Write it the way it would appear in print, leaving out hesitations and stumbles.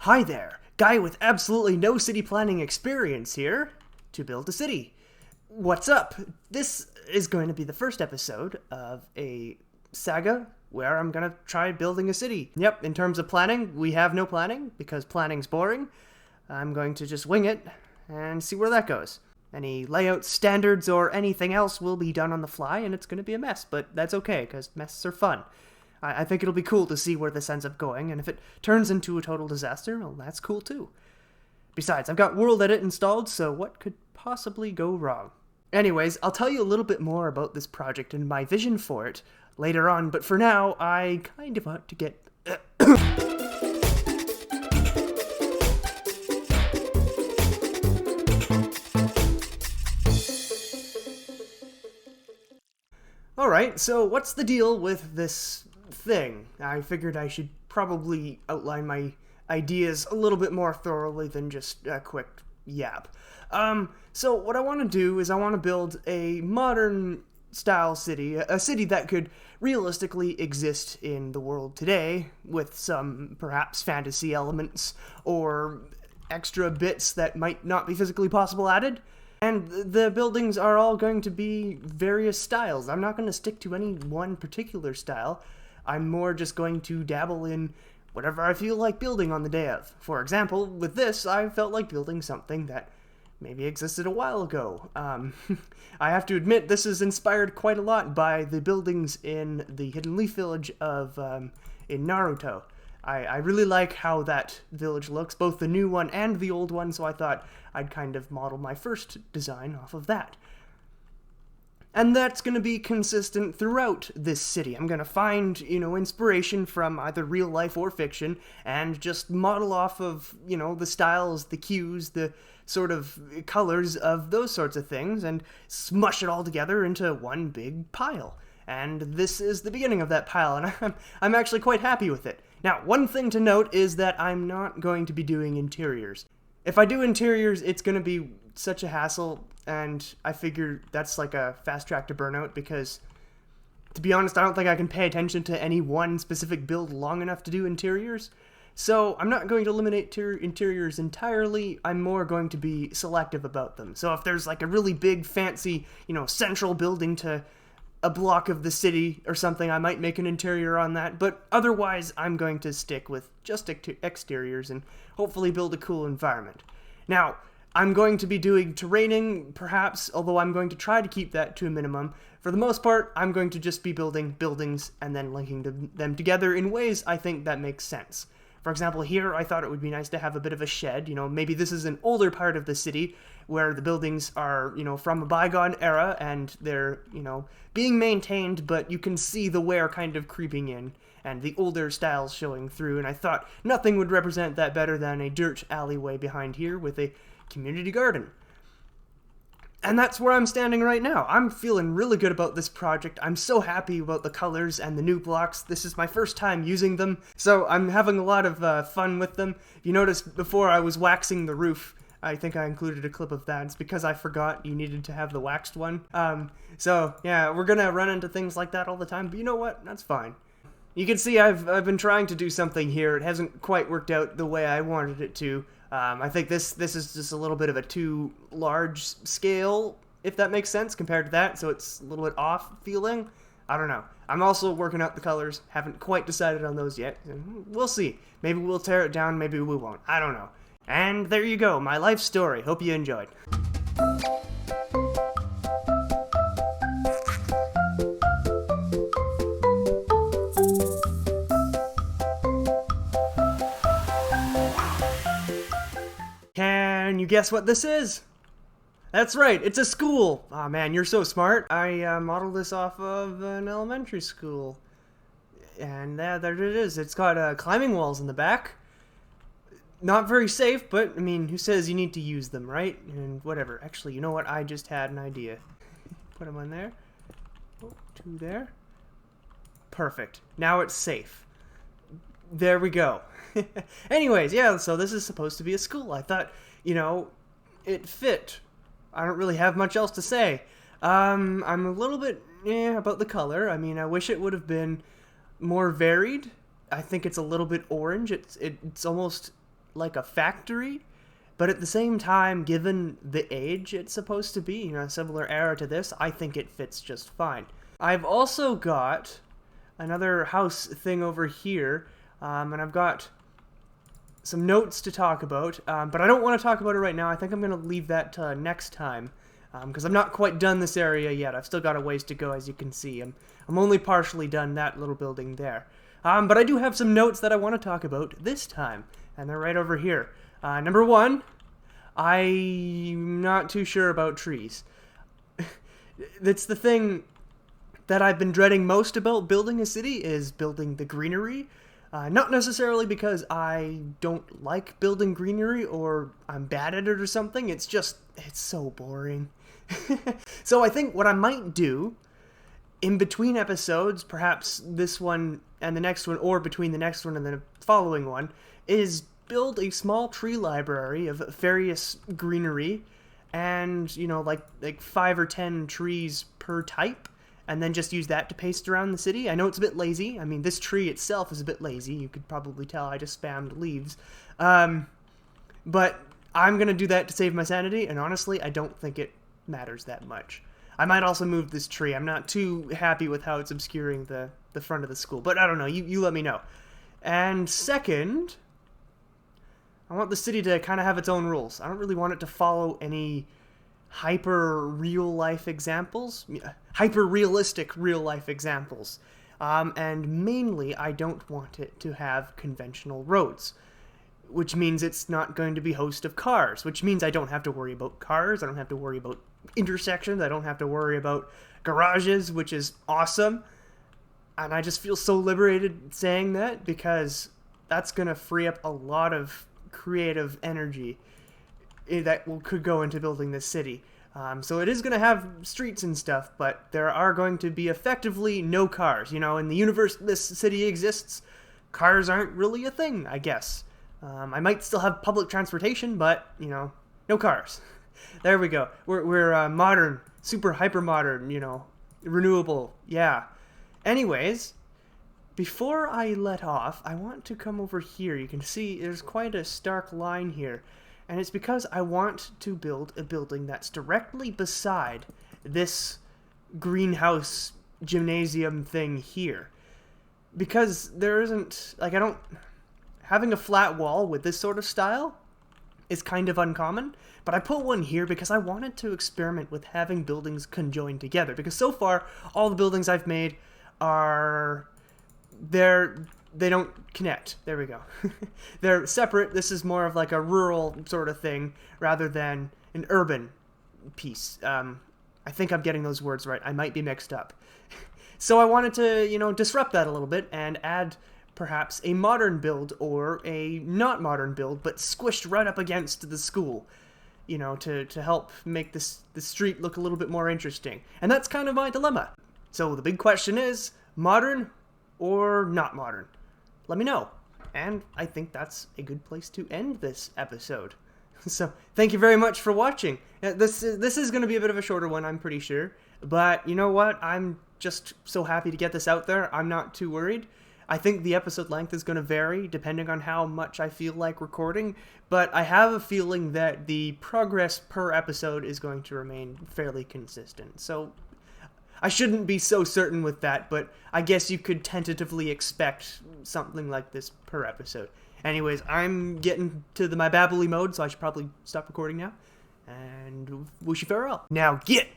Hi there, guy with absolutely no city planning experience here to build a city. What's up? This is going to be the first episode of a saga where I'm gonna try building a city. Yep, in terms of planning, we have no planning because planning's boring. I'm going to just wing it and see where that goes. Any layout standards or anything else will be done on the fly, and it's going to be a mess, but that's okay, because messes are fun. I think it'll be cool to see where this ends up going, and if it turns into a total disaster, well, that's cool too. Besides, I've got World Edit installed, so what could possibly go wrong? Anyways, I'll tell you a little bit more about this project and my vision for it later on, but for now, I kind of want to get... Alright, so what's the deal with this thing? I figured I should probably outline my ideas a little bit more thoroughly than just a quick yap. So what I want to do is I want to build a modern style city, a city that could realistically exist in the world today with some perhaps fantasy elements or extra bits that might not be physically possible added. And the buildings are all going to be various styles. I'm not going to stick to any one particular style. I'm more just going to dabble in whatever I feel like building on the day of. For example, with this, I felt like building something that maybe existed a while ago. I have to admit, this is inspired quite a lot by the buildings in the Hidden Leaf Village of in Naruto. I really like how that village looks, both the new one and the old one, so I thought I'd kind of model my first design off of that. And that's going to be consistent throughout this city. I'm going to find, inspiration from either real life or fiction, and just model off of, the styles, the cues, the sort of colors of those sorts of things, and smush it all together into one big pile. And this is the beginning of that pile, and I'm actually quite happy with it. Now, one thing to note is that I'm not going to be doing interiors. If I do interiors, it's going to be such a hassle, and I figure that's like a fast track to burnout because, to be honest, I don't think I can pay attention to any one specific build long enough to do interiors. So I'm not going to eliminate interiors entirely, I'm more going to be selective about them. So if there's like a really big, fancy, central building to a block of the city or something, I might make an interior on that, but otherwise I'm going to stick with just exteriors and hopefully build a cool environment. Now, I'm going to be doing terraining, perhaps, although I'm going to try to keep that to a minimum. For the most part, I'm going to just be building buildings and then linking them together in ways I think that makes sense. For example, here I thought it would be nice to have a bit of a shed. Maybe this is an older part of the city where the buildings are, from a bygone era and they're, being maintained, but you can see the wear kind of creeping in and the older styles showing through. And I thought nothing would represent that better than a dirt alleyway behind here with a community garden. And that's where I'm standing right now. I'm feeling really good about this project. I'm so happy about the colors and the new blocks. This is my first time using them, so I'm having a lot of fun with them. If you noticed before I was waxing the roof, I think I included a clip of that. It's because I forgot you needed to have the waxed one. So yeah, we're gonna run into things like that all the time, but you know what? That's fine. You can see I've been trying to do something here. It hasn't quite worked out the way I wanted it to. I think this is just a little bit of a too large scale, if that makes sense, compared to that, so it's a little bit off feeling. I don't know. I'm also working out the colors. Haven't quite decided on those yet. We'll see. Maybe we'll tear it down, maybe we won't. I don't know. And there you go, my life story. Hope you enjoyed. Can you guess what this is? That's right, it's a school! Aw, man, you're so smart. I modeled this off of an elementary school. And there it is. It's got climbing walls in the back. Not very safe, but, I mean, who says you need to use them, right? And whatever. Actually, you know what? I just had an idea. Put them on there. Oh, two there. Perfect. Now it's safe. There we go. Anyways, yeah, so this is supposed to be a school. I thought, it fit. I don't really have much else to say. I'm a little bit about the color. I mean, I wish it would have been more varied. I think it's a little bit orange. It's almost like a factory, but at the same time, given the age it's supposed to be, a similar era to this, I think it fits just fine. I've also got another house thing over here, and I've got some notes to talk about, but I don't want to talk about it right now. I think I'm going to leave that to next time, because I'm not quite done this area yet. I've still got a ways to go, as you can see. I'm only partially done that little building there. But I do have some notes that I want to talk about this time, and they're right over here. Number one, I'm not too sure about trees. That's the thing that I've been dreading most about building a city, is building the greenery. Not necessarily because I don't like building greenery or I'm bad at it or something, it's so boring. So I think what I might do, in between episodes, perhaps this one and the next one, or between the next one and the following one, is build a small tree library of various greenery, and, like 5 or 10 trees per type, and then just use that to paste around the city. I know it's a bit lazy. I mean, this tree itself is a bit lazy. You could probably tell I just spammed leaves. But I'm going to do that to save my sanity, and honestly, I don't think it matters that much. I might also move this tree. I'm not too happy with how it's obscuring the front of the school, but I don't know. You let me know. And second, I want the city to kind of have its own rules. I don't really want it to follow any hyper-realistic real-life examples. And mainly, I don't want it to have conventional roads, which means it's not going to be host of cars, which means I don't have to worry about cars, I don't have to worry about intersections, I don't have to worry about garages, which is awesome. And I just feel so liberated saying that, because that's going to free up a lot of creative energy that could go into building this city. So it is going to have streets and stuff, but there are going to be effectively no cars. In the universe this city exists, cars aren't really a thing, I guess. I might still have public transportation, but, no cars. There we go. We're modern, super hyper modern, renewable, yeah. Anyways, before I let off, I want to come over here. You can see there's quite a stark line here. And it's because I want to build a building that's directly beside this greenhouse gymnasium thing here. Because there isn't, having a flat wall with this sort of style is kind of uncommon, but I put one here because I wanted to experiment with having buildings conjoined together. Because so far, all the buildings I've made they don't connect. There we go. They're separate. This is more of like a rural sort of thing rather than an urban piece. I think I'm getting those words right. I might be mixed up. So I wanted to, disrupt that a little bit and add perhaps a modern build or a not modern build, but squished right up against the school, to help make the street look a little bit more interesting. And that's kind of my dilemma. So the big question is, modern or not modern? Let me know. And I think that's a good place to end this episode. So, thank you very much for watching. This is going to be a bit of a shorter one, I'm pretty sure. But you know what? I'm just so happy to get this out there. I'm not too worried. I think the episode length is going to vary depending on how much I feel like recording. But I have a feeling that the progress per episode is going to remain fairly consistent. So, I shouldn't be so certain with that, but I guess you could tentatively expect something like this per episode. Anyways, I'm getting to my babbly mode, so I should probably stop recording now. And wish you farewell. Now get